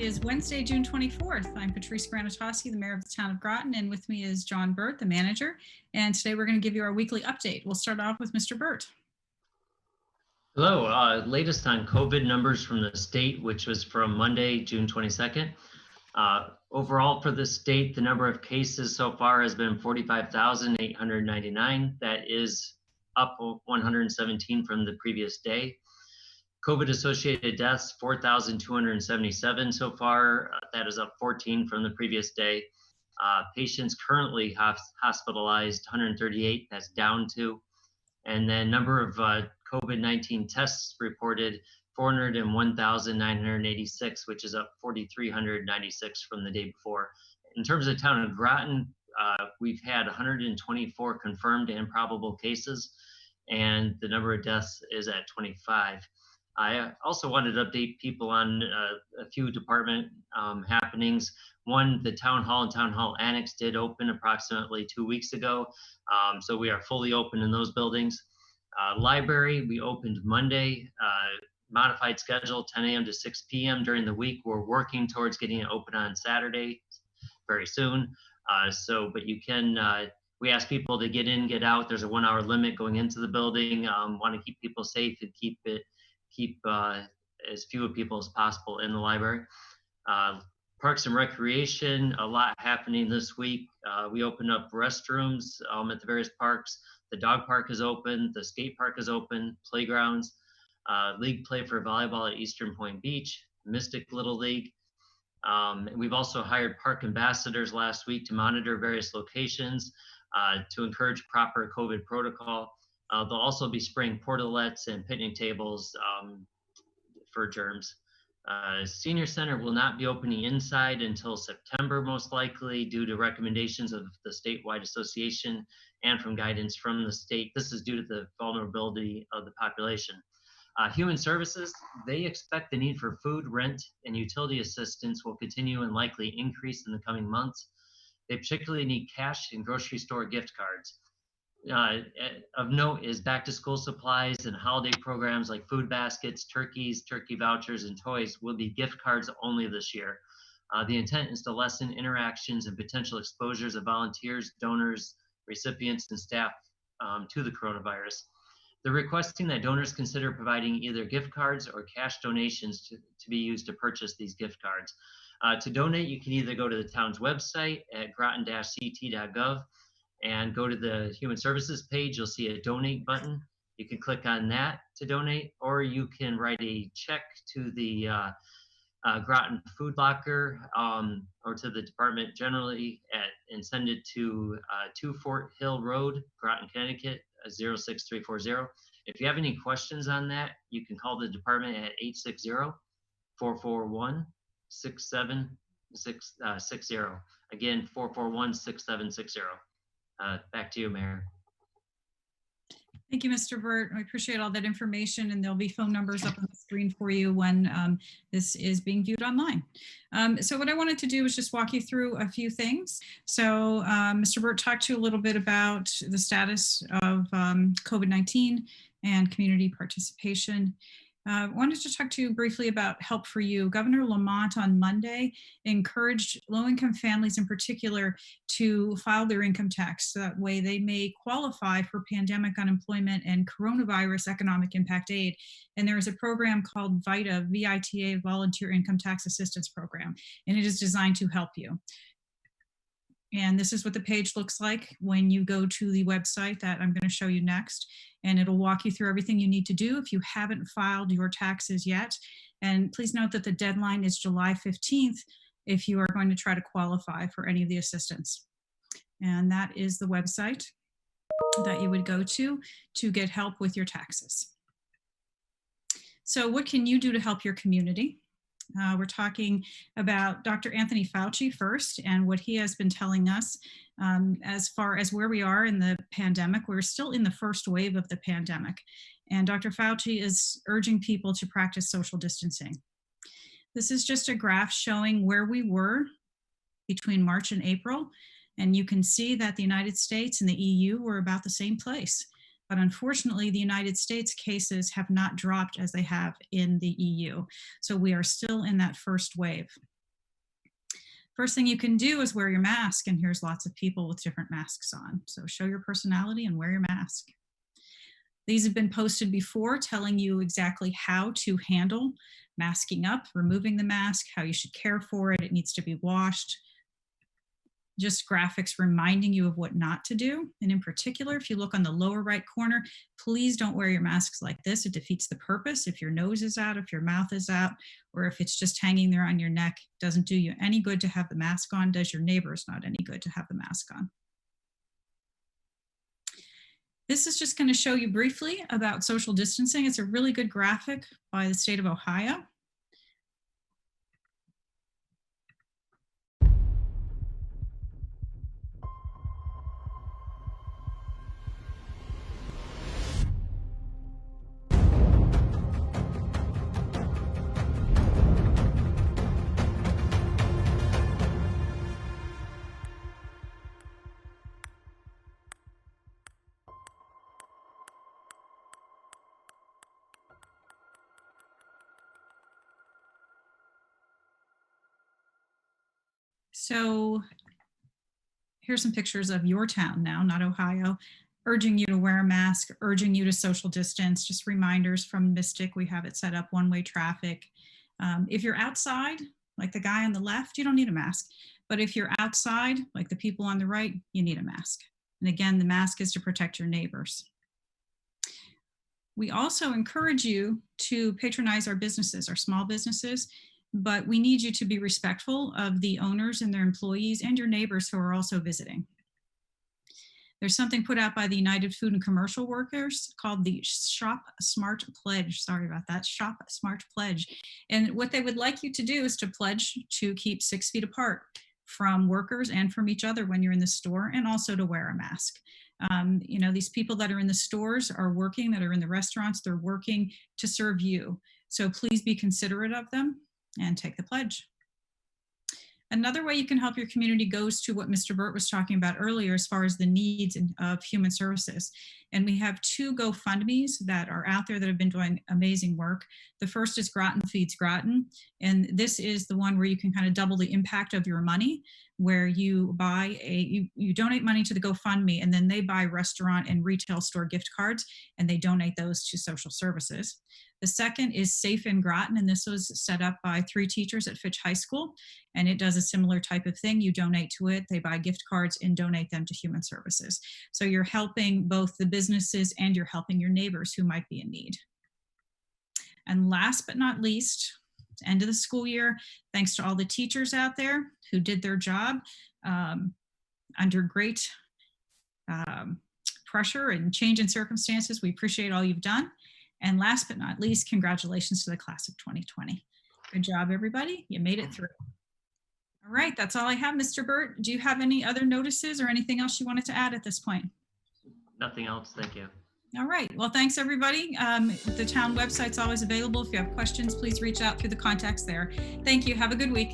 is Wednesday, June 24th. I'm Patrice Granatosky, the mayor of the town of Groton, and with me is John Burt, the manager. And today we're going to give you our weekly update. We'll start off with Mr. Burt. Hello, latest on COVID numbers from the state, which was from Monday, June 22nd. Overall for the state, the number of cases so far has been 45,899. That is up 117 from the previous day. COVID-associated deaths, 4,277 so far. That is up 14 from the previous day. Patients currently hospitalized, 138. That's down 2. And then number of COVID-19 tests reported, 401,986, which is up 4,396 from the day before. In terms of town of Groton, we've had 124 confirmed and probable cases, and the number of deaths is at 25. I also wanted to update people on a few department happenings. One, the town hall and town hall annex did open approximately 2 weeks ago. So we are fully open in those buildings. Library, we opened Monday, modified schedule, 10 a.m. to 6 p.m. during the week. We're working towards getting it open on Saturday very soon. But you can, we ask people to get in, get out. There's a 1 hour limit going into the building. Want to keep people safe and keep as few people as possible in the library. Parks and Recreation, a lot happening this week. We opened up restrooms at the various parks. The dog park is open, the skate park is open, playgrounds, league play for volleyball at Eastern Point Beach, Mystic Little League. We've also hired park ambassadors last week to monitor various locations to encourage proper COVID protocol. They'll also be spraying portalets and picnic tables for germs. Senior Center will not be opening inside until September, most likely, due to recommendations of the statewide association and from guidance from the state. This is due to the vulnerability of the population. Human Services, they expect the need for food, rent, and utility assistance will continue and likely increase in the coming months. They particularly need cash and grocery store gift cards. Of note is back to school supplies and holiday programs like food baskets, turkeys, turkey vouchers, and toys will be gift cards only this year. The intent is to lessen interactions and potential exposures of volunteers, donors, recipients, and staff to the coronavirus. They're requesting that donors consider providing either gift cards or cash donations to be used to purchase these gift cards. To donate, you can either go to the town's website at groton-ct.gov and go to the Human Services page. You'll see a donate button. You can click on that to donate, or you can write a check to the Groton Food Locker or to the department generally and send it to 2 Fort Hill Road, Groton, Connecticut, 06340. If you have any questions on that, you can call the department at 860-441-6760. Again, 441-6760. Back to you, Mayor. Thank you, Mr. Burt. I appreciate all that information, and there'll be phone numbers up on the screen for you when this is being viewed online. So what I wanted to do is just walk you through a few things. So Mr. Burt talked to you a little bit about the status of COVID-19 and community participation. I wanted to talk to you briefly about Help for You. Governor Lamont on Monday encouraged low-income families in particular to file their income tax. So that way they may qualify for pandemic unemployment and coronavirus economic impact aid. And there is a program called VITA, V-I-T-A, Volunteer Income Tax Assistance Program, and it is designed to help you. And this is what the page looks like when you go to the website that I'm going to show you next. And it'll walk you through everything you need to do if you haven't filed your taxes yet. And please note that the deadline is July 15th if you are going to try to qualify for any of the assistance. And that is the website that you would go to get help with your taxes. So what can you do to help your community? We're talking about Dr. Anthony Fauci first and what he has been telling us as far as where we are in the pandemic. We're still in the first wave of the pandemic, and Dr. Fauci is urging people to practice social distancing. This is just a graph showing where we were between March and April, and you can see that the United States and the EU were about the same place. But unfortunately, the United States cases have not dropped as they have in the EU. So we are still in that first wave. First thing you can do is wear your mask, and here's lots of people with different masks on. So show your personality and wear your mask. These have been posted before telling you exactly how to handle masking up, removing the mask, how you should care for it. It needs to be washed. Just graphics reminding you of what not to do. And in particular, if you look on the lower right corner, please don't wear your masks like this. It defeats the purpose. If your nose is out, if your mouth is out, or if it's just hanging there on your neck, it doesn't do you any good to have the mask on. Does your neighbors not any good to have the mask on? This is just going to show you briefly about social distancing. It's a really good graphic by the state of Ohio. So here's some pictures of your town now, not Ohio, urging you to wear a mask, urging you to social distance, just reminders from Mystic. We have it set up one-way traffic. If you're outside, like the guy on the left, you don't need a mask. But if you're outside, like the people on the right, you need a mask. And again, the mask is to protect your neighbors. We also encourage you to patronize our businesses, our small businesses, but we need you to be respectful of the owners and their employees and your neighbors who are also visiting. There's something put out by the United Food and Commercial Workers called the Shop Smart Pledge. Sorry about that, Shop Smart Pledge. And what they would like you to do is to pledge to keep 6 feet apart from workers and from each other when you're in the store, and also to wear a mask. You know, these people that are in the stores are working, that are in the restaurants, they're working to serve you. So please be considerate of them and take the pledge. Another way you can help your community goes to what Mr. Burt was talking about earlier as far as the needs of human services. And we have 2 GoFundMes that are out there that have been doing amazing work. The first is Groton Feeds Groton. And this is the one where you can kind of double the impact of your money, where you buy you donate money to the GoFundMe, and then they buy restaurant and retail store gift cards, and they donate those to social services. The second is Safe in Groton, and this was set up by 3 teachers at Fitch High School, and it does a similar type of thing. You donate to it, they buy gift cards and donate them to human services. So you're helping both the businesses and you're helping your neighbors who might be in need. And last but not least, end of the school year, thanks to all the teachers out there who did their job under great pressure and change in circumstances. We appreciate all you've done. And last but not least, congratulations to the class of 2020. Good job, everybody. You made it through. All right, that's all I have, Mr. Burt. Do you have any other notices or anything else you wanted to add at this point? Nothing else, thank you. All right, well, thanks everybody. The town website's always available. If you have questions, please reach out through the contacts there. Thank you, have a good week.